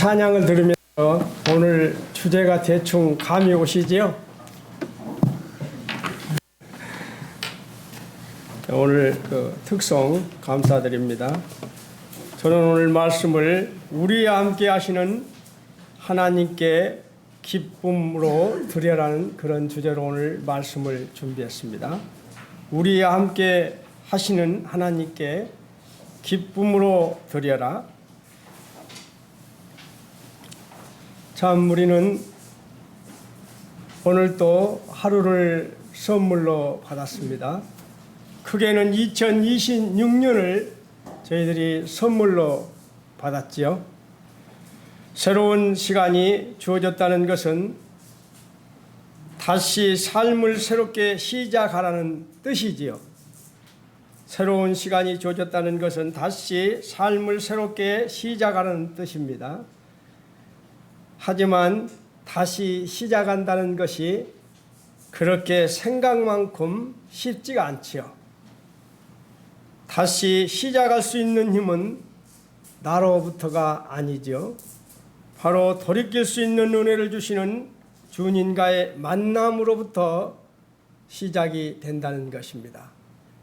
찬양을 들으면서 오늘 주제가 대충 감이 오시지요? 오늘 그 특송 감사드립니다. 저는 오늘 말씀을 우리와 함께 하시는 하나님께 기쁨으로 드려라는 그런 주제로 오늘 말씀을 준비했습니다. 우리와 함께 하시는 하나님께 기쁨으로 드려라. 참 우리는 오늘 또 하루를 선물로 받았습니다. 크게는 2026년을 저희들이 선물로 받았지요. 새로운 시간이 주어졌다는 것은 다시 삶을 새롭게 시작하라는 뜻이지요. 새로운 시간이 주어졌다는 것은 다시 삶을 새롭게 시작하라는 뜻입니다. 하지만 다시 시작한다는 것이 그렇게 생각만큼 쉽지가 않지요. 다시 시작할 수 있는 힘은 나로부터가 아니죠. 바로 돌이킬 수 있는 은혜를 주시는 주님과의 만남으로부터 시작이 된다는 것입니다.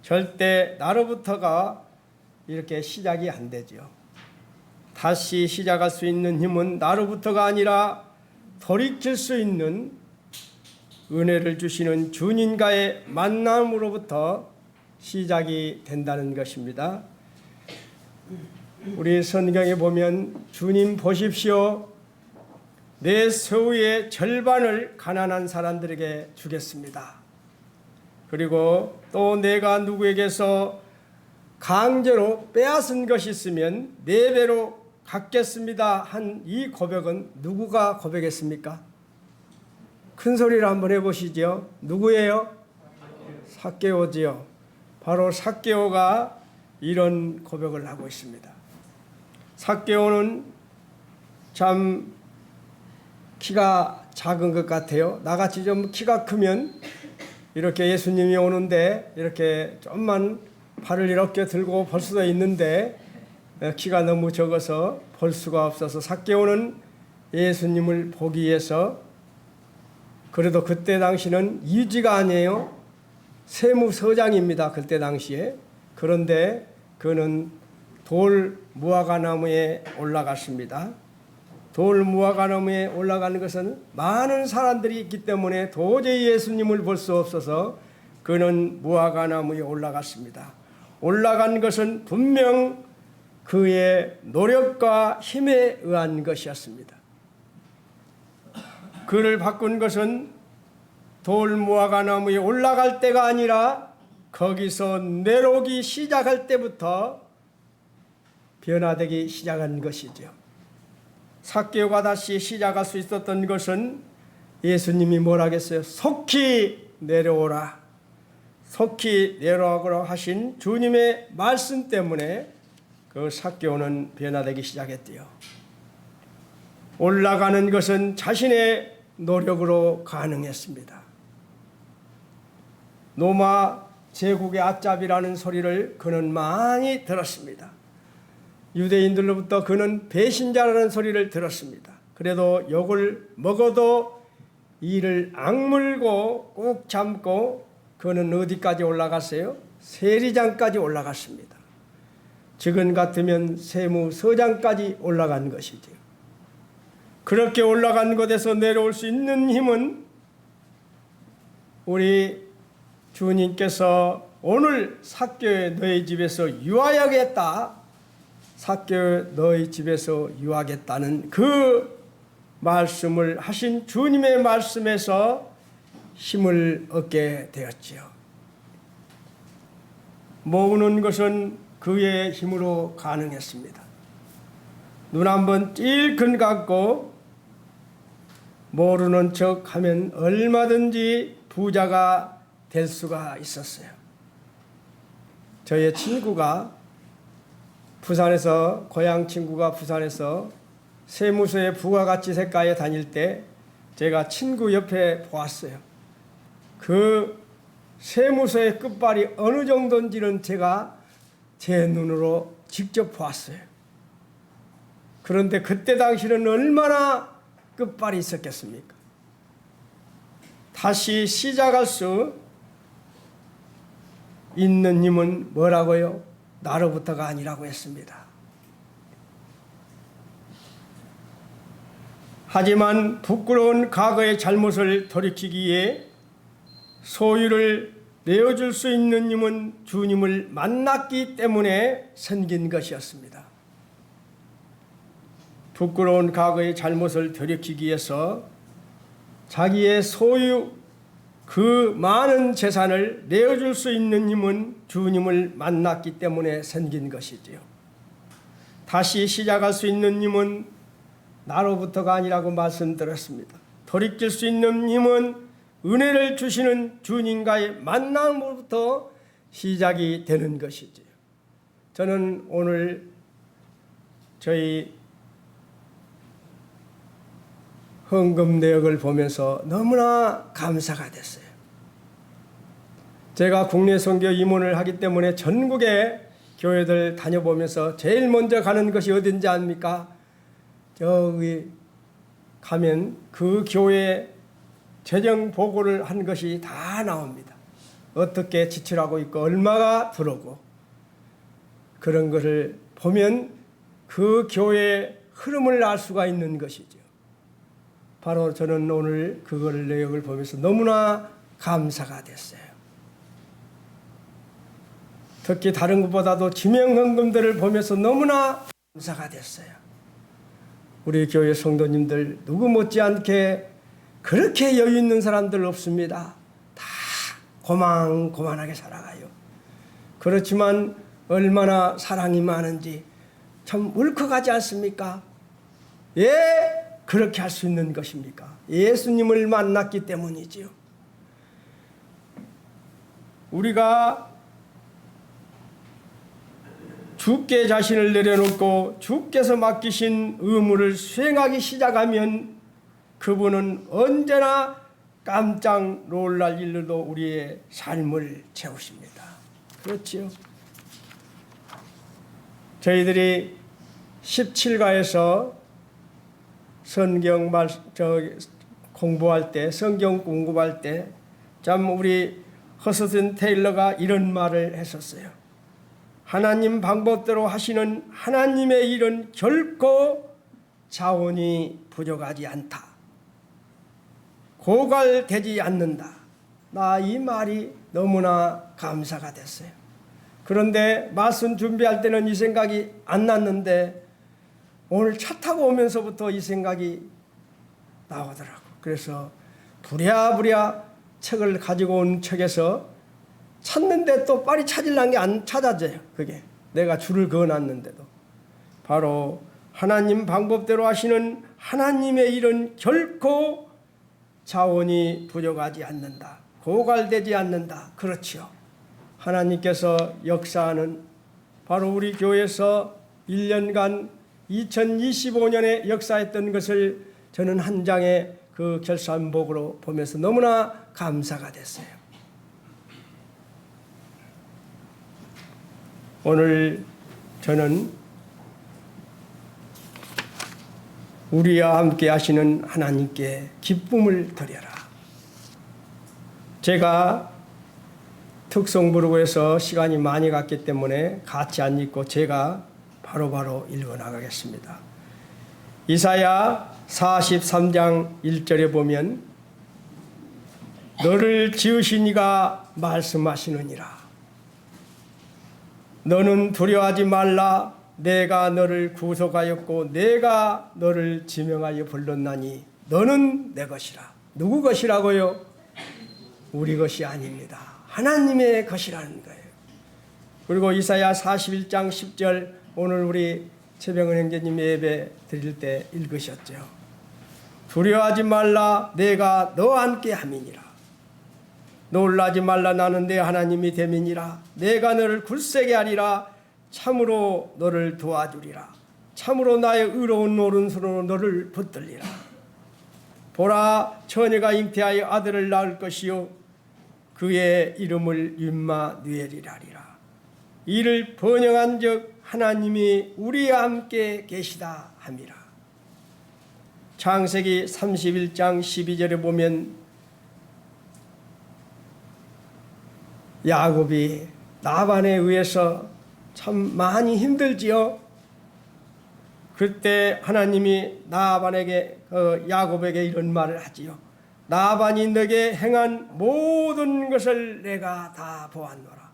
절대 나로부터가 이렇게 시작이 안 되죠. 다시 시작할 수 있는 힘은 나로부터가 아니라 돌이킬 수 있는 은혜를 주시는 주님과의 만남으로부터 시작이 된다는 것입니다. 우리 성경에 보면 주님 보십시오. 내 소유의 절반을 가난한 사람들에게 주겠습니다. 그리고 또 내가 누구에게서 강제로 빼앗은 것이 있으면 4배로 갚겠습니다 한 이 고백은 누구가 고백했습니까? 큰 소리로 한번 해보시죠. 누구예요? 삭개오지요. 바로 삭개오가 이런 고백을 하고 있습니다. 삭개오는 참 키가 작은 것 같아요. 나같이 좀 키가 크면 이렇게 예수님이 오는데 이렇게 좀만 발을 이렇게 들고 볼 수도 있는데 키가 너무 적어서 볼 수가 없어서 삭개오는 예수님을 보기 위해서, 그래도 그때 당시는 유지가 아니에요. 세무서장입니다. 그때 당시에. 그런데 그는 돌 무화과나무에 올라갔습니다. 돌 무화과나무에 올라가는 것은 많은 사람들이 있기 때문에 도저히 예수님을 볼 수 없어서 그는 무화과나무에 올라갔습니다. 올라간 것은 분명 그의 노력과 힘에 의한 것이었습니다. 그를 바꾼 것은 돌 무화과나무에 올라갈 때가 아니라 거기서 내려오기 시작할 때부터 변화되기 시작한 것이죠. 삭개오가 다시 시작할 수 있었던 것은 예수님이 뭐라 하겠어요? 속히 내려오라. 속히 내려오라고 하신 주님의 말씀 때문에 그 삭개오는 변화되기 시작했대요. 올라가는 것은 자신의 노력으로 가능했습니다. 로마 제국의 앞잡이라는 소리를 그는 많이 들었습니다. 유대인들로부터 그는 배신자라는 소리를 들었습니다. 그래도 욕을 먹어도 이를 악물고 꾹 참고 그는 어디까지 올라갔어요? 세리장까지 올라갔습니다. 지금 같으면 세무서장까지 올라간 것이죠. 그렇게 올라간 곳에서 내려올 수 있는 힘은 우리 주님께서 오늘 삭개오 너희 집에서 유하야겠다. 삭개오 너희 집에서 유하겠다는 그 말씀을 하신 주님의 말씀에서 힘을 얻게 되었지요. 모으는 것은 그의 힘으로 가능했습니다. 눈 한번 찔끔 감고 모르는 척 하면 얼마든지 부자가 될 수가 있었어요. 저의 친구가 부산에서, 고향 친구가 부산에서 세무서의 부가가치세과에 다닐 때 제가 친구 옆에 보았어요. 그 세무서의 끝발이 어느 정도인지는 제가 제 눈으로 직접 보았어요. 그런데 그때 당시는 얼마나 끝발이 있었겠습니까? 다시 시작할 수 있는 힘은 뭐라고요? 나로부터가 아니라고 했습니다. 하지만 부끄러운 과거의 잘못을 돌이키기 위해 소유를 내어줄 수 있는 힘은 주님을 만났기 때문에 생긴 것이었습니다. 부끄러운 과거의 잘못을 돌이키기 위해서 자기의 소유 그 많은 재산을 내어줄 수 있는 힘은 주님을 만났기 때문에 생긴 것이지요. 다시 시작할 수 있는 힘은 나로부터가 아니라고 말씀드렸습니다. 돌이킬 수 있는 힘은 은혜를 주시는 주님과의 만남으로부터 시작이 되는 것이지요. 저는 오늘 저희 헌금 내역을 보면서 너무나 감사가 됐어요. 제가 국내 선교 임원을 하기 때문에 전국의 교회들 다녀보면서 제일 먼저 가는 것이 어딘지 압니까? 저기 가면 그 교회 재정 보고를 한 것이 다 나옵니다. 어떻게 지출하고 있고 얼마가 들어오고 그런 것을 보면 그 교회의 흐름을 알 수가 있는 것이죠. 바로 저는 오늘 그걸 내용을 보면서 너무나 감사가 됐어요. 특히 다른 것보다도 지명헌금들을 보면서 너무나 감사가 됐어요. 우리 교회 성도님들 누구 못지않게 그렇게 여유 있는 사람들 없습니다. 다 고만고만하게 살아가요. 그렇지만 얼마나 사랑이 많은지 참 울컥하지 않습니까? 예, 그렇게 할 수 있는 것입니까? 예수님을 만났기 때문이지요. 우리가 주께 자신을 내려놓고 주께서 맡기신 의무를 수행하기 시작하면 그분은 언제나 깜짝 놀랄 일로도 우리의 삶을 채우십니다. 그렇지요. 저희들이 17가에서 성경 공부할 때, 성경 공부할 때, 참 우리 허스틴 테일러가 이런 말을 했었어요. 하나님 방법대로 하시는 하나님의 일은 결코 자원이 부족하지 않다. 고갈되지 않는다. 나 이 말이 너무나 감사가 됐어요. 그런데 말씀 준비할 때는 이 생각이 안 났는데 오늘 차 타고 오면서부터 이 생각이 나오더라고. 그래서 부랴부랴 책을 가지고 온 책에서 찾는데 또 빨리 찾으려는 게 안 찾아져요. 그게 내가 줄을 그어놨는데도 바로 하나님 방법대로 하시는 하나님의 일은 결코 자원이 부족하지 않는다. 고갈되지 않는다. 그렇지요. 하나님께서 역사하는 바로 우리 교회에서 1년간 2025년에 역사했던 것을 저는 한 장의 그 결산복으로 보면서 너무나 감사가 됐어요. 오늘 저는 우리와 함께 하시는 하나님께 기쁨을 드려라. 제가 특성부르고에서 시간이 많이 갔기 때문에 같이 안 읽고 제가 바로바로 읽어나가겠습니다. 이사야 43장 1절에 보면 너를 지으신 이가 말씀하시느니라. 너는 두려워하지 말라. 내가 너를 구속하였고 내가 너를 지명하여 불렀나니 너는 내 것이라. 누구 것이라고요? 우리 것이 아닙니다. 하나님의 것이라는 거예요. 그리고 이사야 41장 10절 오늘 우리 최병은 형제님 예배 드릴 때 읽으셨죠. 두려워하지 말라. 내가 너와 함께 함이니라. 놀라지 말라. 나는 내 하나님이 됨이니라. 내가 너를 굳세게 하리라. 참으로 너를 도와주리라. 참으로 나의 의로운 오른손으로 너를 붙들리라. 보라, 처녀가 잉태하여 아들을 낳을 것이요 그의 이름을 임마누엘이라리라. 이를 번영한 즉 하나님이 우리와 함께 계시다 함이라. 창세기 31장 12절에 보면 야곱이 라반에 의해서 참 많이 힘들지요. 그때 하나님이 라반에게 야곱에게 이런 말을 하지요. 라반이 너에게 행한 모든 것을 내가 다 보았노라.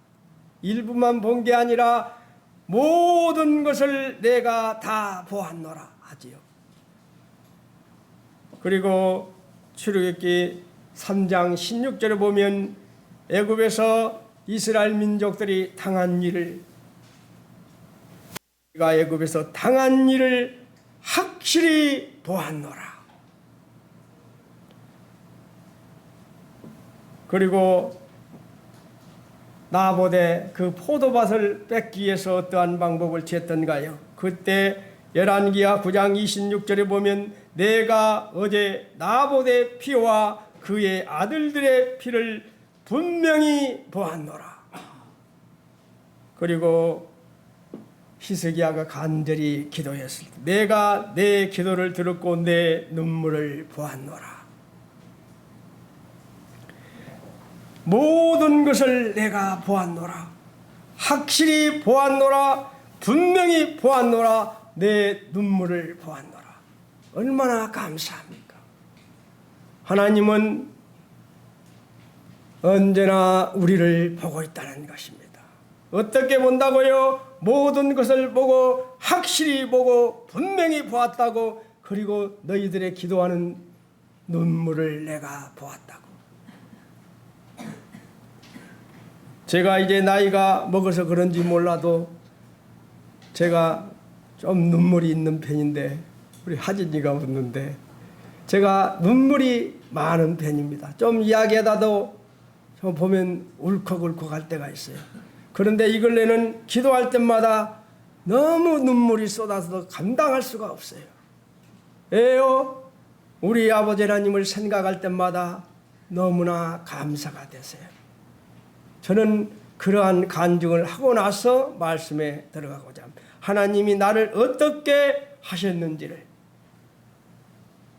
일부만 본 게 아니라 모든 것을 내가 다 보았노라 하지요. 그리고 출애굽기 3장 16절에 보면 애굽에서 이스라엘 민족들이 당한 일을, 내가 애굽에서 당한 일을 확실히 보았노라. 그리고 나봇의 그 포도밭을 뺏기 위해서 어떠한 방법을 취했던가요? 그때 열왕기하 9장 26절에 보면 내가 어제 나봇의 피와 그의 아들들의 피를 분명히 보았노라. 그리고 히스기야가 간절히 기도했을 때 내가 내 기도를 들었고 내 눈물을 보았노라. 모든 것을 내가 보았노라. 확실히 보았노라. 분명히 보았노라. 내 눈물을 보았노라. 얼마나 감사합니까? 하나님은 언제나 우리를 보고 있다는 것입니다. 어떻게 본다고요? 모든 것을 보고 확실히 보고 분명히 보았다고. 그리고 너희들의 기도하는 눈물을 내가 보았다고. 제가 이제 나이가 먹어서 그런지 몰라도 제가 좀 눈물이 있는 편인데, 우리 하진이가 웃는데 제가 눈물이 많은 편입니다. 좀 이야기하다도 좀 보면 울컥울컥할 때가 있어요. 그런데 이 근래는 기도할 때마다 너무 눈물이 쏟아져서 감당할 수가 없어요. 왜요? 우리 아버지 하나님을 생각할 때마다 너무나 감사가 되세요. 저는 그러한 간증을 하고 나서 말씀에 들어가고자 합니다. 하나님이 나를 어떻게 하셨는지를,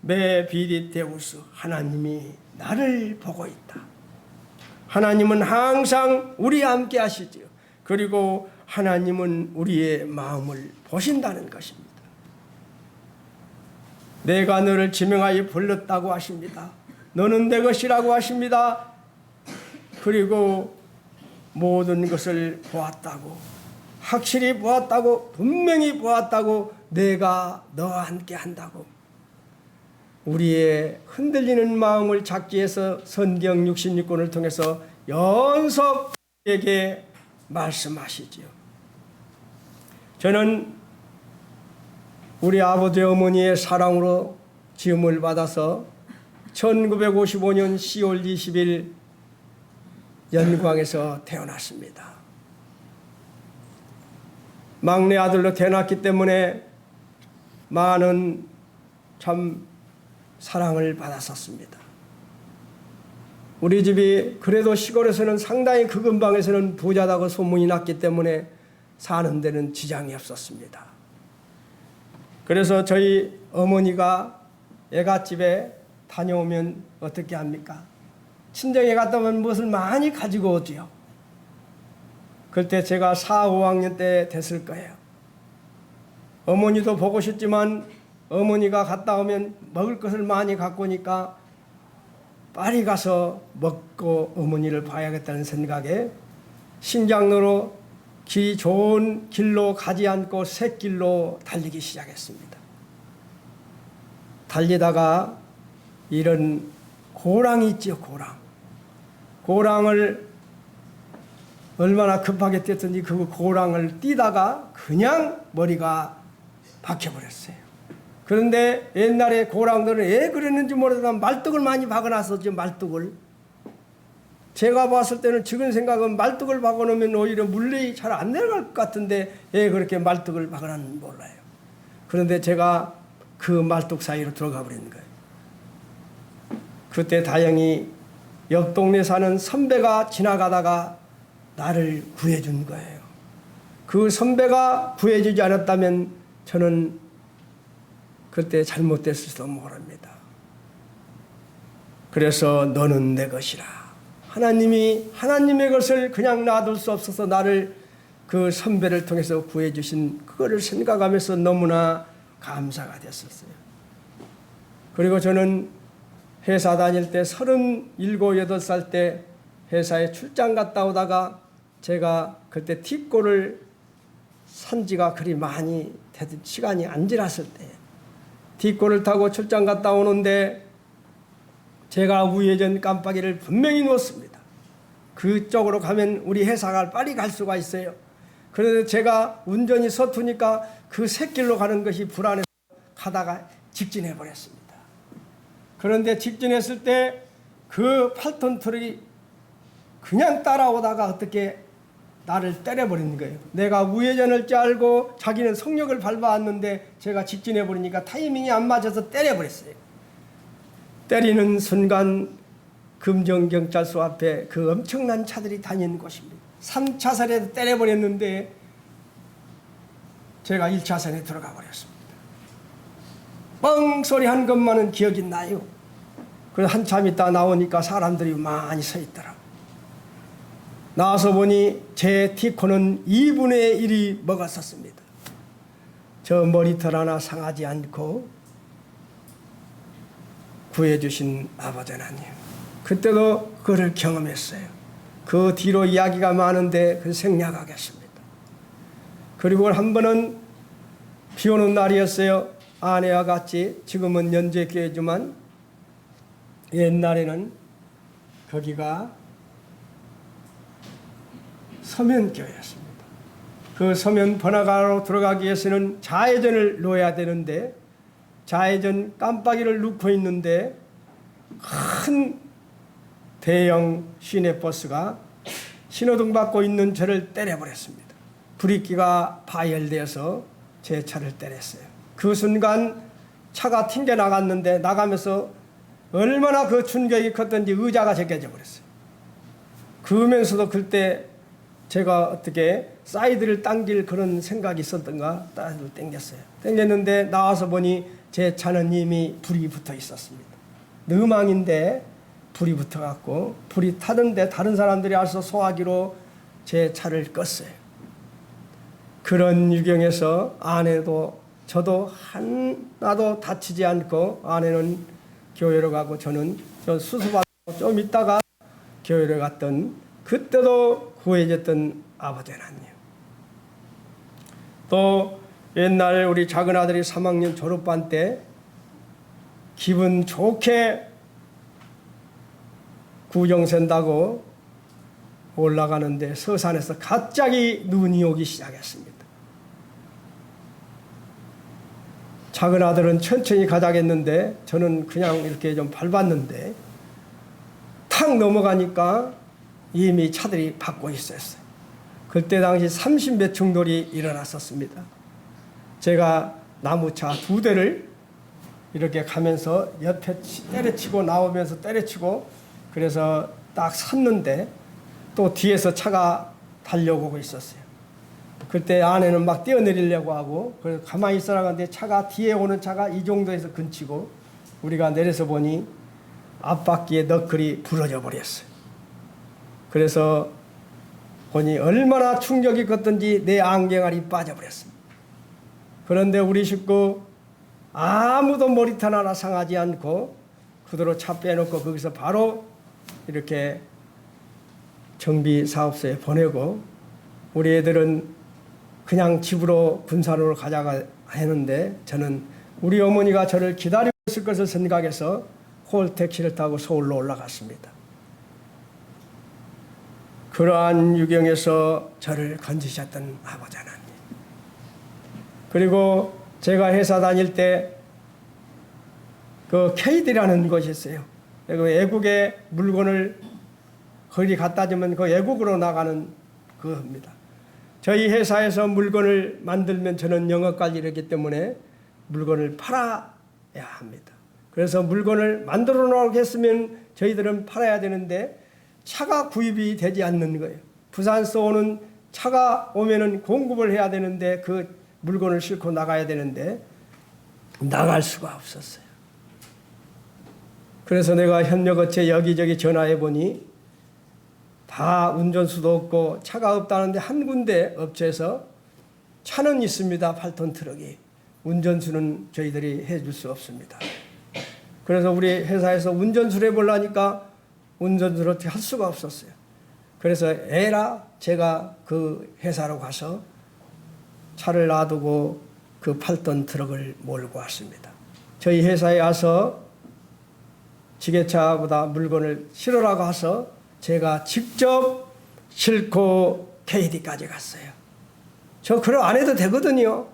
매 비디 데우스, 하나님이 나를 보고 있다. 하나님은 항상 우리와 함께 하시지요. 그리고 하나님은 우리의 마음을 보신다는 것입니다. 내가 너를 지명하여 불렀다고 하십니다. 너는 내 것이라고 하십니다. 그리고 모든 것을 보았다고, 확실히 보았다고, 분명히 보았다고, 내가 너와 함께 한다고. 우리의 흔들리는 마음을 잡기 위해서 성경 66권을 통해서 연속 우리에게 말씀하시지요. 저는 우리 아버지 어머니의 사랑으로 지음을 받아서 1955년 10월 20일 연광에서 태어났습니다. 막내 아들로 태어났기 때문에 많은 참 사랑을 받았었습니다. 우리 집이 그래도 시골에서는 상당히 그 근방에서는 부자다고 소문이 났기 때문에 사는 데는 지장이 없었습니다. 그래서 저희 어머니가 애갓집에 다녀오면 어떻게 합니까? 친정에 갔다 오면 무엇을 많이 가지고 오지요. 그때 제가 4, 5학년 때 됐을 거예요. 어머니도 보고 싶지만 어머니가 갔다 오면 먹을 것을 많이 갖고 오니까 빨리 가서 먹고 어머니를 봐야겠다는 생각에 신장로로 길이 좋은 길로 가지 않고 샛길로 달리기 시작했습니다. 달리다가 이런 고랑이 있죠, 고랑. 고랑을 얼마나 급하게 뛰었던지 그 고랑을 뛰다가 그냥 머리가 박혀버렸어요. 그런데 옛날에 고랑들은 왜 그랬는지 모르지만 말뚝을 많이 박아놨었죠, 말뚝을. 제가 봤을 때는 지금 생각은 말뚝을 박아놓으면 오히려 물이 잘 안 내려갈 것 같은데 왜 그렇게 말뚝을 박아놨는지 몰라요. 그런데 제가 그 말뚝 사이로 들어가 버린 거예요. 그때 다행히 옆 동네 사는 선배가 지나가다가 나를 구해준 거예요. 그 선배가 구해주지 않았다면 저는 그때 잘못됐을지도 모릅니다. 그래서 너는 내 것이라. 하나님이 하나님의 것을 그냥 놔둘 수 없어서 나를 그 선배를 통해서 구해주신 그거를 생각하면서 너무나 감사가 됐었어요. 그리고 저는 회사 다닐 때 37, 8살 때 회사에 출장 갔다 오다가 제가 그때 티꼬를 산 지가 그리 많이 되던 시간이 안 지났을 때 티꼬를 타고 출장 갔다 오는데 제가 우회전 깜빡이를 분명히 놓습니다. 그쪽으로 가면 우리 회사가 빨리 갈 수가 있어요. 그런데 제가 운전이 서투니까 그 샛길로 가는 것이 불안해서 가다가 직진해 버렸습니다. 그런데 직진했을 때 그 8톤 트럭이 그냥 따라오다가 어떻게 나를 때려버리는 거예요. 내가 우회전을 알고 자기는 속력을 밟아왔는데 제가 직진해 버리니까 타이밍이 안 맞아서 때려버렸어요. 때리는 순간 금정경찰서 앞에 그 엄청난 차들이 다니는 곳입니다. 3차선에 때려버렸는데 제가 1차선에 들어가 버렸습니다. 뻥 소리 한 것만은 기억이 나요. 그래서 한참 있다 나오니까 사람들이 많이 서 있더라고요. 나와서 보니 제 티코는 2분의 1이 먹었었습니다. 저 머리털 하나 상하지 않고 구해주신 아버지 하나님. 그때도 그를 경험했어요. 그 뒤로 이야기가 많은데 그 생략하겠습니다. 그리고 한 번은 비 오는 날이었어요. 아내와 같이 지금은 연재교회지만 옛날에는 거기가 서면교회였습니다. 그 서면 번화가로 들어가기 위해서는 좌회전을 놓아야 되는데 좌회전 깜빡이를 놓고 있는데 큰 대형 시내버스가 신호등 받고 있는 저를 때려버렸습니다. 브레이크가 파열되어서 제 차를 때렸어요. 그 순간 차가 튕겨나갔는데 나가면서 얼마나 그 충격이 컸던지 의자가 제껴져 버렸어요. 그러면서도 그때 제가 어떻게 사이드를 당길 그런 생각이 있었던가 사이드를 당겼어요. 당겼는데 나와서 보니 제 차는 이미 불이 붙어 있었습니다. 느망인데 불이 붙어갖고 불이 타던데 다른 사람들이 와서 소화기로 제 차를 껐어요. 그런 유경에서 아내도 저도 하나도 다치지 않고 아내는 교회로 가고 저는 수수받고 좀 있다가 교회로 갔던 그때도 구해졌던 아버지 하나님. 또 옛날 우리 작은 아들이 3학년 졸업반 때 기분 좋게 구정선다고 올라가는데 서산에서 갑자기 눈이 오기 시작했습니다. 작은 아들은 천천히 가자겠는데 저는 그냥 이렇게 좀 밟았는데 탁 넘어가니까 이미 차들이 받고 있었어요. 그때 당시 30몇 충돌이 일어났었습니다. 제가 나무차 2대를 이렇게 가면서 옆에 때려치고 나오면서 때려치고 그래서 딱 섰는데 또 뒤에서 차가 달려오고 있었어요. 그때 아내는 막 뛰어내리려고 하고 그래서 가만히 있으라고 하는데 차가 뒤에 오는 차가 이 정도에서 근치고 우리가 내려서 보니 앞바퀴에 너클이 부러져 버렸어요. 그래서 보니 얼마나 충격이 컸던지 내 안경알이 빠져버렸습니다. 그런데 우리 식구 아무도 머리털 하나 상하지 않고 그대로 차 빼놓고 거기서 바로 이렇게 정비사업소에 보내고 우리 애들은 그냥 집으로 군산으로 가자가 했는데 저는 우리 어머니가 저를 기다리고 있을 것을 생각해서 콜택시를 타고 서울로 올라갔습니다. 그러한 유경에서 저를 건지셨던 아버지 하나님. 그리고 제가 회사 다닐 때 그 KD라는 곳이 있어요. 그 외국에 물건을 거기 갖다 주면 그 외국으로 나가는 그겁니다. 저희 회사에서 물건을 만들면 저는 영업관리이기 때문에 물건을 팔아야 합니다. 그래서 물건을 만들어 놓으라고 했으면 저희들은 팔아야 되는데 차가 구입이 되지 않는 거예요. 부산서 오는 차가 오면은 공급을 해야 되는데 그 물건을 싣고 나가야 되는데 나갈 수가 없었어요. 그래서 내가 협력업체 여기저기 전화해 보니 다 운전수도 없고 차가 없다는데 한 군데 업체에서 차는 있습니다. 8톤 트럭이. 운전수는 저희들이 해줄 수 없습니다. 그래서 우리 회사에서 운전수를 해보려니까 운전수를 어떻게 할 수가 없었어요. 그래서 에라 제가 그 회사로 가서 차를 놔두고 그 8톤 트럭을 몰고 왔습니다. 저희 회사에 와서 지게차보다 물건을 실으라고 해서 제가 직접 싣고 KD까지 갔어요. 저 그럼 안 해도 되거든요.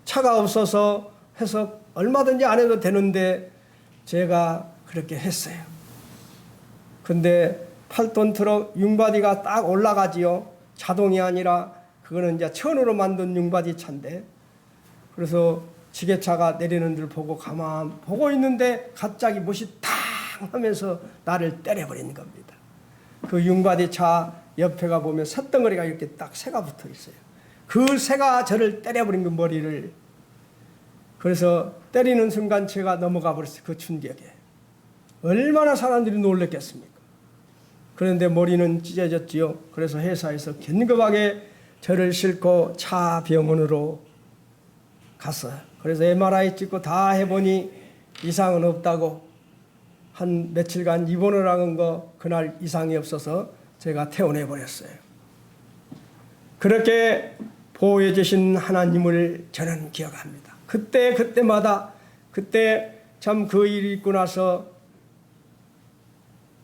차가 없어서 해서 얼마든지 안 해도 되는데 제가 그렇게 했어요. 근데 8톤 트럭 융바디가 딱 올라가지요. 자동이 아니라 그거는 이제 천으로 만든 융바디 차인데, 그래서 지게차가 내리는 줄 보고 가만 보고 있는데 갑자기 못이 탕 하면서 나를 때려버리는 겁니다. 그 융바디 차 옆에가 보면 쇳덩어리가 이렇게 딱 새가 붙어 있어요. 그 새가 저를 때려버린 그 머리를. 그래서 때리는 순간 제가 넘어가 버렸어요. 그 충격에. 얼마나 사람들이 놀랐겠습니까? 그런데 머리는 찢어졌지요. 그래서 회사에서 긴급하게 저를 싣고 차 병원으로 갔어요. 그래서 MRI 찍고 다 해보니 이상은 없다고, 한 며칠간 입원을 한 거 그날 이상이 없어서 제가 퇴원해 버렸어요. 그렇게 보호해 주신 하나님을 저는 기억합니다. 그때마다 그때 참 그 일이 있고 나서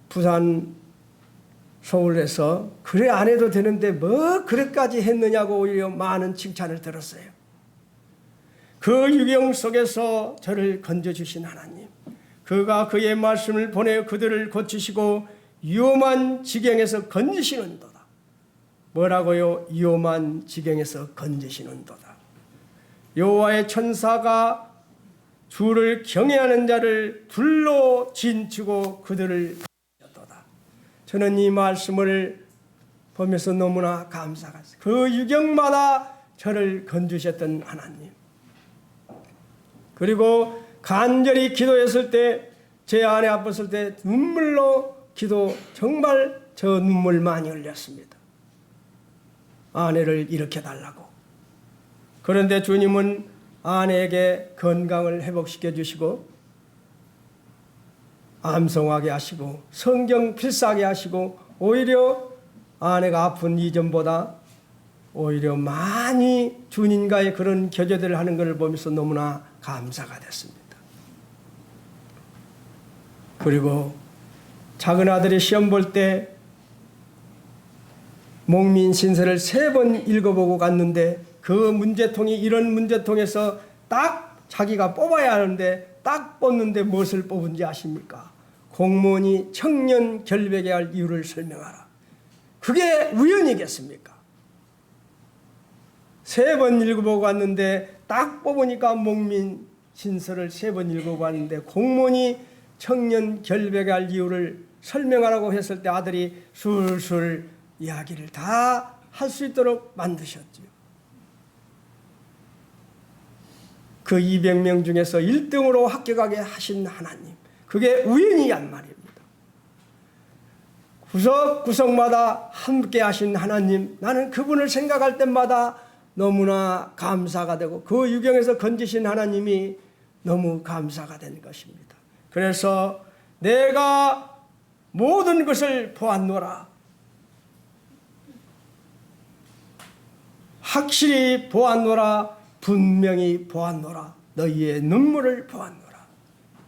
부산 서울에서 그래 안 해도 되는데 뭐 그래까지 했느냐고 오히려 많은 칭찬을 들었어요. 그 유경 속에서 저를 건져주신 하나님, 그가 그의 말씀을 보내 그들을 고치시고 위험한 지경에서 건지시는도다. 뭐라고요? 위험한 지경에서 건지시는도다. 여호와의 천사가 주를 경외하는 자를 둘로 진치고 그들을 건지셨도다. 저는 이 말씀을 보면서 너무나 감사했어요. 그 유경마다 저를 건지셨던 하나님. 그리고 간절히 기도했을 때, 제 아내 아팠을 때 눈물로 기도, 정말 저 눈물 많이 흘렸습니다. 아내를 일으켜달라고. 그런데 주님은 아내에게 건강을 회복시켜 주시고 암송하게 하시고 성경 필사하게 하시고, 오히려 아내가 아픈 이전보다 오히려 많이 주님과의 그런 교제들을 하는 것을 보면서 너무나 감사가 됐습니다. 그리고 작은 아들이 시험 볼 때 목민 신서를 3번 읽어보고 갔는데, 그 문제통이 이런 문제통에서 딱 자기가 뽑아야 하는데 딱 뽑는데 무엇을 뽑은지 아십니까? 공무원이 청년 결백해야 할 이유를 설명하라. 그게 우연이겠습니까? 3번 읽어보고 왔는데 딱 뽑으니까 목민 신서를 3번 읽어보고 왔는데 공무원이 청년 결백해야 할 이유를 설명하라고 했을 때 아들이 술술 이야기를 다 할 수 있도록 만드셨죠. 그 200명 중에서 1등으로 합격하게 하신 하나님, 그게 우연이란 말입니다. 구석구석마다 함께 하신 하나님, 나는 그분을 생각할 때마다 너무나 감사가 되고 그 유경에서 건지신 하나님이 너무 감사가 된 것입니다. 그래서 내가 모든 것을 보았노라. 확실히 보았노라. 분명히 보았노라. 너희의 눈물을 보았노라.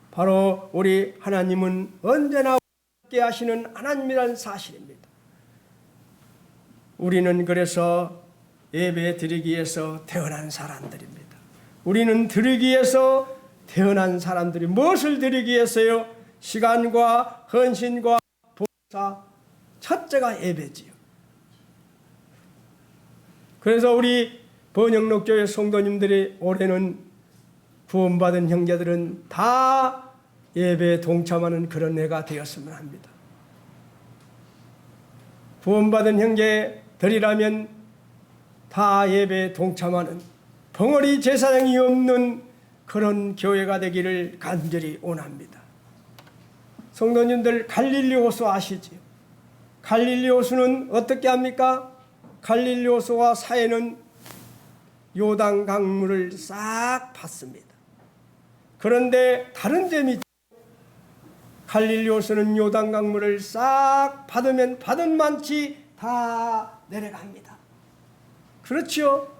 바로 우리 하나님은 언제나 함께 하시는 하나님이라는 사실입니다. 우리는 그래서 예배 드리기 위해서 태어난 사람들입니다. 우리는 드리기 위해서 태어난 사람들이 무엇을 드리기 위해서요? 시간과 헌신과 봉사, 첫째가 예배지요. 그래서 우리 번영록교회 성도님들이 올해는 구원받은 형제들은 다 예배에 동참하는 그런 해가 되었으면 합니다. 구원받은 형제들이라면 다 예배에 동참하는, 벙어리 제사장이 없는 그런 교회가 되기를 간절히 원합니다. 성도님들, 갈릴리 호수 아시지요? 갈릴리 호수는 어떻게 합니까? 갈릴리 호수와 사해는 요단 강물을 싹 받습니다. 그런데 다른 점이 있죠. 갈릴리 호수는 요단 강물을 싹 받으면 받은 만치 다 내려갑니다. 그렇죠?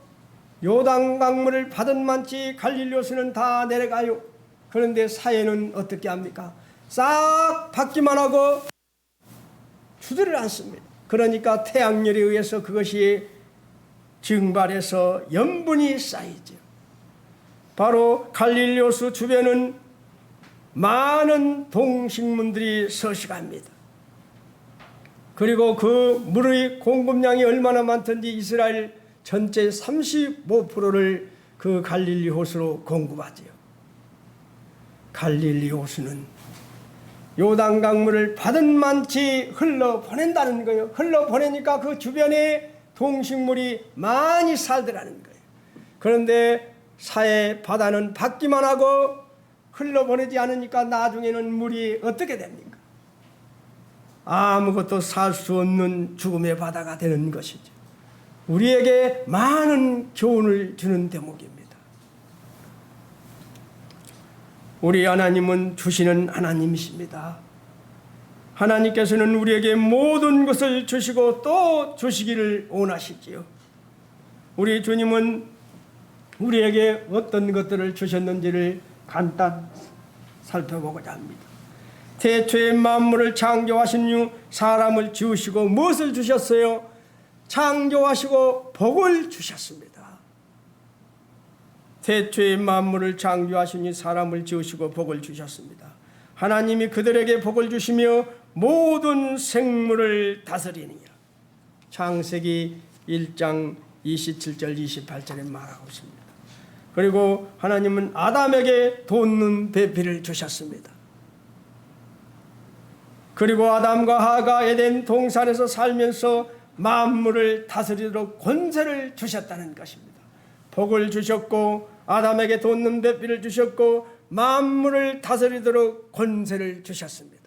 요단 강물을 받은 만치 갈릴리 호수는 다 내려가요. 그런데 사해는 어떻게 합니까? 싹 받기만 하고 주지를 않습니다. 그러니까 태양열에 의해서 그것이 증발해서 염분이 쌓이죠. 바로 갈릴리 호수 주변은 많은 동식물들이 서식합니다. 그리고 그 물의 공급량이 얼마나 많든지 이스라엘 전체 35%를 그 갈릴리 호수로 공급하지요. 갈릴리 호수는 요단 강물을 받은 만치 흘러보낸다는 거예요. 흘러보내니까 그 주변에 동식물이 많이 살더라는 거예요. 그런데 사해 바다는 받기만 하고 흘러보내지 않으니까 나중에는 물이 어떻게 됩니까? 아무것도 살 수 없는 죽음의 바다가 되는 것이죠. 우리에게 많은 교훈을 주는 대목입니다. 우리 하나님은 주시는 하나님이십니다. 하나님께서는 우리에게 모든 것을 주시고 또 주시기를 원하시지요. 우리 주님은 우리에게 어떤 것들을 주셨는지를 간단 살펴보고자 합니다. 태초에 만물을 창조하신 후 사람을 지으시고 무엇을 주셨어요? 창조하시고 복을 주셨습니다. 태초에 만물을 창조하신 후 사람을 지으시고 복을 주셨습니다. 하나님이 그들에게 복을 주시며 모든 생물을 다스리느니라. 창세기 1장 27절 28절에 말하고 있습니다. 그리고 하나님은 아담에게 돋는 배필을 주셨습니다. 그리고 아담과 하가 에덴 동산에서 살면서 만물을 다스리도록 권세를 주셨다는 것입니다. 복을 주셨고 아담에게 돋는 배필을 주셨고 만물을 다스리도록 권세를 주셨습니다.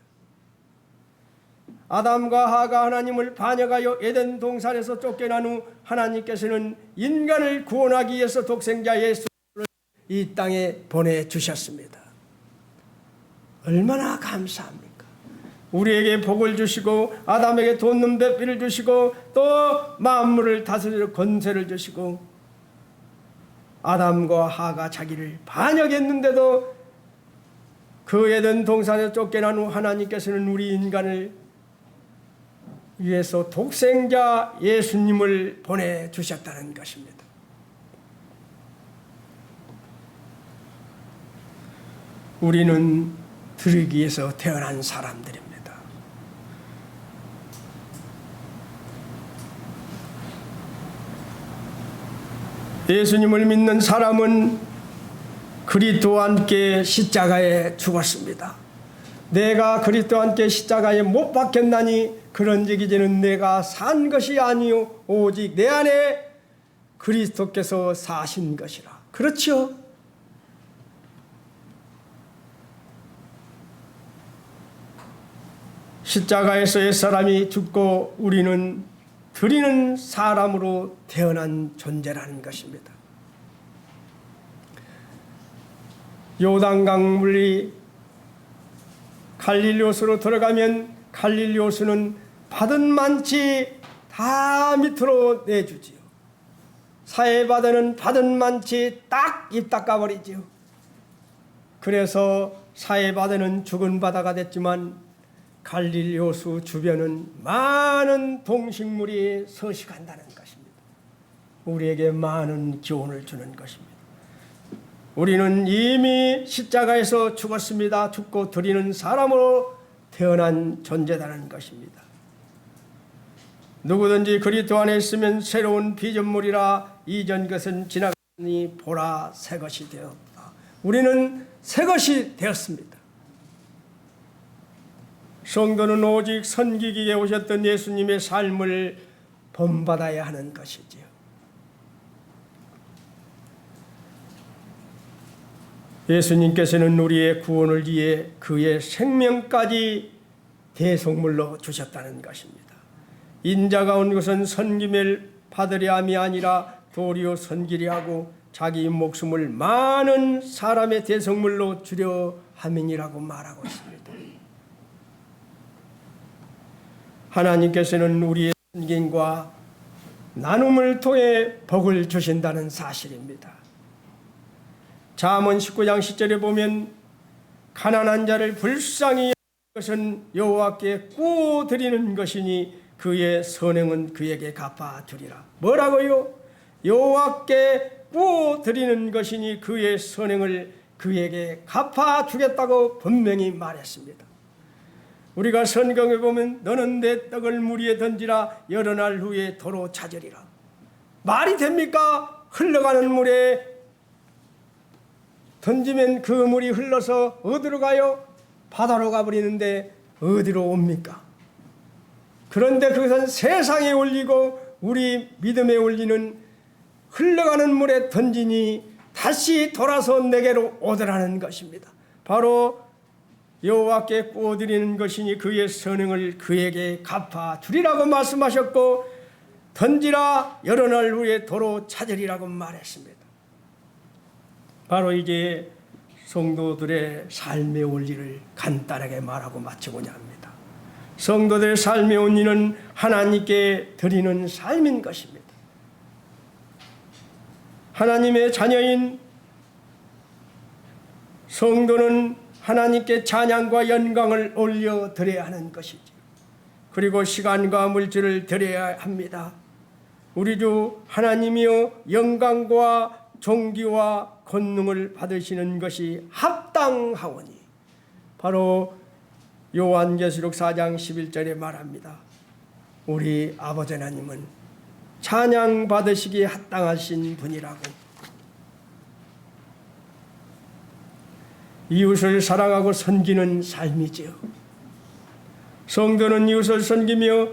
아담과 하가 하나님을 반역하여 에덴 동산에서 쫓겨난 후 하나님께서는 인간을 구원하기 위해서 독생자 예수를 이 땅에 보내주셨습니다. 얼마나 감사합니까? 우리에게 복을 주시고 아담에게 돋는 배필을 주시고 또 만물을 다스리려 권세를 주시고 아담과 하가 자기를 반역했는데도 그 에덴 동산에서 쫓겨난 후 하나님께서는 우리 인간을 위해서 독생자 예수님을 보내주셨다는 것입니다. 우리는 드리기 위해서 태어난 사람들입니다. 예수님을 믿는 사람은 그리스도와 함께 십자가에 죽었습니다. 내가 그리스도와 함께 십자가에 못 박혔나니 그런즉 이제는 내가 산 것이 아니요 오직 내 안에 그리스도께서 사신 것이라. 그렇죠? 십자가에서 옛사람이 죽고 우리는 드리는 사람으로 태어난 존재라는 것입니다. 요단강물이 갈릴리 호수로 들어가면 갈릴리 호수는 받은 만치 다 밑으로 내주지요. 사해바다는 받은 만치 딱 입 닦아버리지요. 그래서 사해바다는 죽은 바다가 됐지만 갈릴리 호수 주변은 많은 동식물이 서식한다는 것입니다. 우리에게 많은 교훈을 주는 것입니다. 우리는 이미 십자가에서 죽었습니다. 죽고 드리는 사람으로 태어난 존재라는 것입니다. 누구든지 그리스도 안에 있으면 새로운 피조물이라 이전 것은 지나가니 보라 새 것이 되었다. 우리는 새 것이 되었습니다. 성도는 오직 섬기기에 오셨던 예수님의 삶을 본받아야 하는 것이지요. 예수님께서는 우리의 구원을 위해 그의 생명까지 대속물로 주셨다는 것입니다. 인자가 온 것은 선김을 받으려 함이 아니라 도리어 선기려 하고 자기 목숨을 많은 사람의 대속물로 주려 함이니라고 말하고 있습니다. 하나님께서는 우리의 선김과 나눔을 통해 복을 주신다는 사실입니다. 잠언 19장 10절에 보면 가난한 자를 불쌍히 여기는 것은 여호와께 꾸어 드리는 것이니 그의 선행은 그에게 갚아주리라. 뭐라고요? 여호와께 꾸어 드리는 것이니 그의 선행을 그에게 갚아주겠다고 분명히 말했습니다. 우리가 성경에 보면 너는 내 떡을 물 위에 던지라 여러 날 후에 도로 찾으리라. 말이 됩니까? 흘러가는 물에 던지면 그 물이 흘러서 어디로 가요? 바다로 가버리는데 어디로 옵니까? 그런데 그것은 세상에 올리고 우리 믿음에 올리는 흘러가는 물에 던지니 다시 돌아서 내게로 오더라는 것입니다. 바로 여호와께 꾸어드리는 것이니 그의 선행을 그에게 갚아주리라고 말씀하셨고 던지라 여러 날 후에 도로 찾으리라고 말했습니다. 바로 이제 성도들의 삶의 원리를 간단하게 말하고 마치고자 합니다. 성도들의 삶의 원리는 하나님께 드리는 삶인 것입니다. 하나님의 자녀인 성도는 하나님께 찬양과 영광을 올려드려야 하는 것이죠. 그리고 시간과 물질을 드려야 합니다. 우리 주 하나님이여 영광과 존귀와 권능을 받으시는 것이 합당하오니 바로 요한계시록 4장 11절에 말합니다. 우리 아버지 하나님은 찬양 받으시기에 합당하신 분이라고. 이웃을 사랑하고 섬기는 삶이지요. 성도는 이웃을 섬기며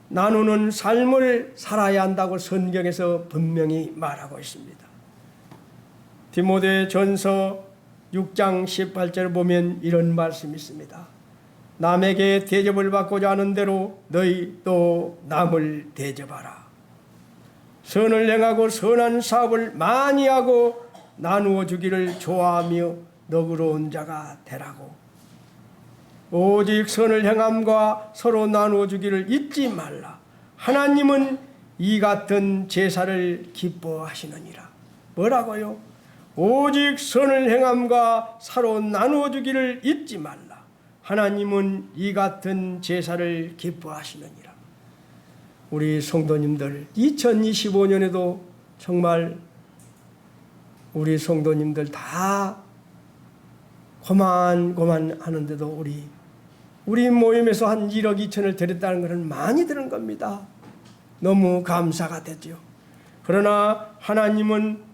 나누는 삶을 살아야 한다고 성경에서 분명히 말하고 있습니다. 디모데전서 6장 18절을 보면 이런 말씀이 있습니다. 남에게 대접을 받고자 하는 대로 너희 또 남을 대접하라. 선을 행하고 선한 사업을 많이 하고 나누어 주기를 좋아하며 너그러운 자가 되라고. 오직 선을 행함과 서로 나누어 주기를 잊지 말라. 하나님은 이 같은 제사를 기뻐하시느니라. 뭐라고요? 오직 선을 행함과 서로 나누어 주기를 잊지 말라. 하나님은 이 같은 제사를 기뻐하시느니라. 우리 성도님들 2025년에도 정말 우리 성도님들 다 고만 하는데도 우리 모임에서 한 1억 2천을 드렸다는 것은 많이 드는 겁니다. 너무 감사가 되죠. 그러나 하나님은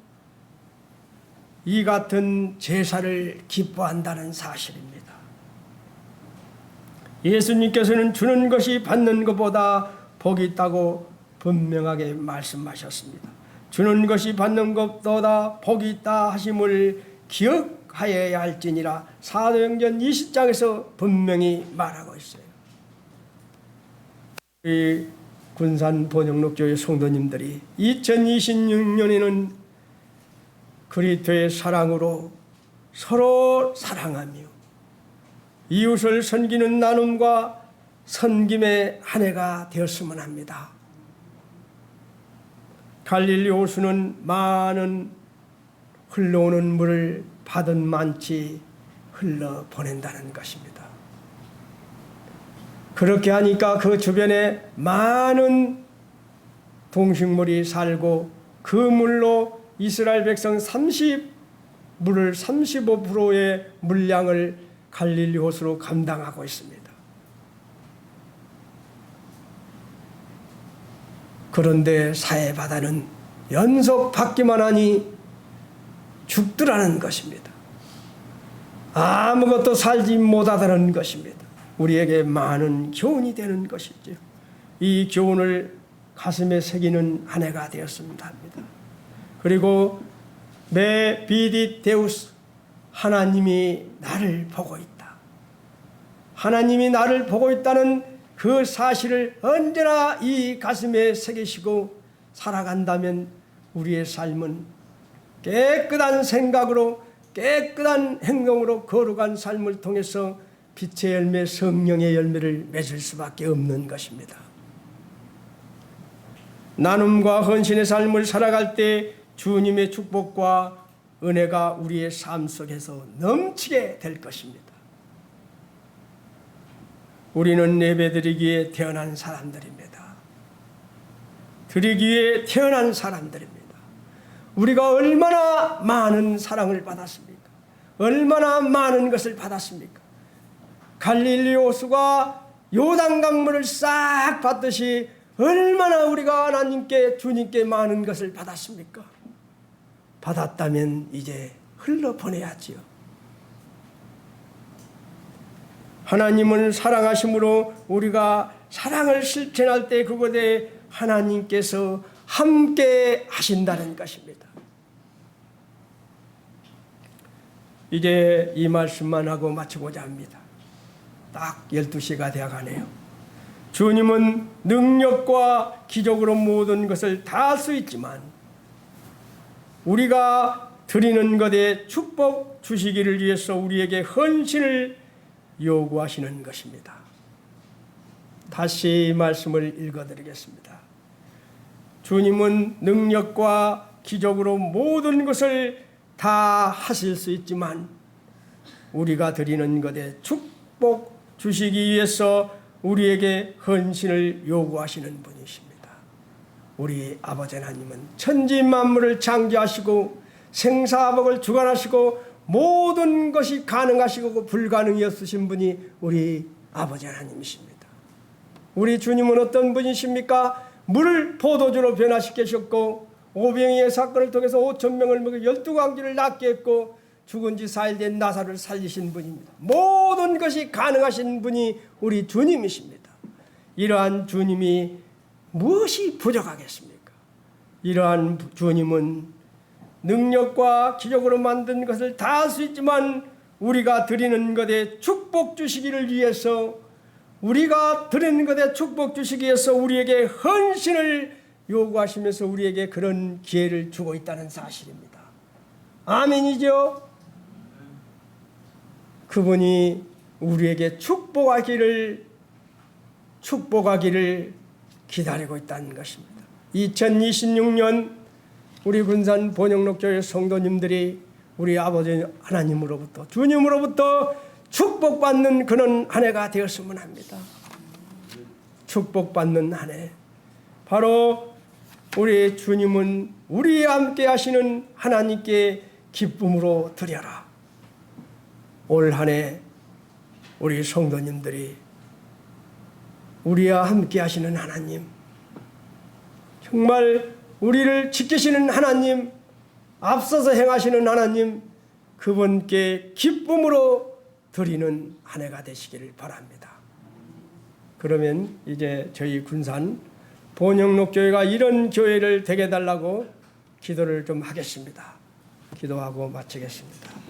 이 같은 제사를 기뻐한다는 사실입니다. 예수님께서는 주는 것이 받는 것보다 복이 있다고 분명하게 말씀하셨습니다. 주는 것이 받는 것보다 복이 있다 하심을 기억하여야 할지니라 사도행전 20장에서 분명히 말하고 있어요. 우리 군산 번영록교회 성도님들이 2026년에는 그리스도의 사랑으로 서로 사랑하며 이웃을 섬기는 나눔과 섬김의 한 해가 되었으면 합니다. 갈릴리 호수는 많은 흘러오는 물을 받은 많지 흘러보낸다는 것입니다. 그렇게 하니까 그 주변에 많은 동식물이 살고 그 물로 이스라엘 백성 물을 35%의 물량을 갈릴리 호수로 감당하고 있습니다. 그런데 사해바다는 연속 받기만 하니 죽더라는 것입니다. 아무것도 살지 못하다는 것입니다. 우리에게 많은 교훈이 되는 것이죠. 이 교훈을 가슴에 새기는 한 해가 되었습니다 합니다. 그리고 메 비디 데우스 하나님이 나를 보고 있다. 하나님이 나를 보고 있다는 그 사실을 언제나 이 가슴에 새기시고 살아간다면 우리의 삶은 깨끗한 생각으로 깨끗한 행동으로 거룩한 삶을 통해서 빛의 열매, 성령의 열매를 맺을 수밖에 없는 것입니다. 나눔과 헌신의 삶을 살아갈 때 주님의 축복과 은혜가 우리의 삶 속에서 넘치게 될 것입니다. 우리는 예배드리기에 태어난 사람들입니다. 드리기에 태어난 사람들입니다. 우리가 얼마나 많은 사랑을 받았습니까? 얼마나 많은 것을 받았습니까? 갈릴리 호수가 요단 강물을 싹 받듯이 얼마나 우리가 하나님께 주님께 많은 것을 받았습니까? 받았다면 이제 흘러보내야지요. 하나님은 사랑하심으로 우리가 사랑을 실천할 때 그곳에 하나님께서 함께 하신다는 것입니다. 이제 이 말씀만 하고 마치고자 합니다. 딱 12시가 되어가네요. 주님은 능력과 기적으로 모든 것을 다 할 수 있지만 우리가 드리는 것에 축복 주시기를 위해서 우리에게 헌신을 요구하시는 것입니다. 다시 말씀을 읽어드리겠습니다. 주님은 능력과 기적으로 모든 것을 다 하실 수 있지만 우리가 드리는 것에 축복 주시기 위해서 우리에게 헌신을 요구하시는 분이십니다. 우리 아버지 하나님은 천지 만물을 창조하시고 생사복을 주관하시고 모든 것이 가능하시고 불가능이 없으신 분이 우리 아버지 하나님이십니다. 우리 주님은 어떤 분이십니까? 물을 포도주로 변화시키셨고 오병이의 사건을 통해서 5,000명을 먹여 12광지를 낫게 했고 죽은 지 4일 된 나사로를 살리신 분입니다. 모든 것이 가능하신 분이 우리 주님이십니다. 이러한 주님이 무엇이 부족하겠습니까? 이러한 주님은 능력과 기적으로 만든 것을 다 할 수 있지만 우리가 드리는 것에 축복 주시기를 위해서 우리가 드리는 것에 축복 주시기 위해서 우리에게 헌신을 요구하시면서 우리에게 그런 기회를 주고 있다는 사실입니다. 아멘이죠? 그분이 우리에게 축복하기를 기다리고 있다는 것입니다. 2026년 우리 군산 본영록교회 성도님들이 우리 아버지 하나님으로부터 주님으로부터 축복받는 그런 한 해가 되었으면 합니다. 축복받는 한 해. 바로 우리 주님은 우리와 함께 하시는 하나님께 기쁨으로 드려라. 올 한 해 우리 성도님들이 우리와 함께 하시는 하나님, 정말 우리를 지키시는 하나님, 앞서서 행하시는 하나님, 그분께 기쁨으로 드리는 한 해가 되시기를 바랍니다. 그러면 이제 저희 군산 본영록교회가 이런 교회를 되게 해달라고 기도를 좀 하겠습니다. 기도하고 마치겠습니다.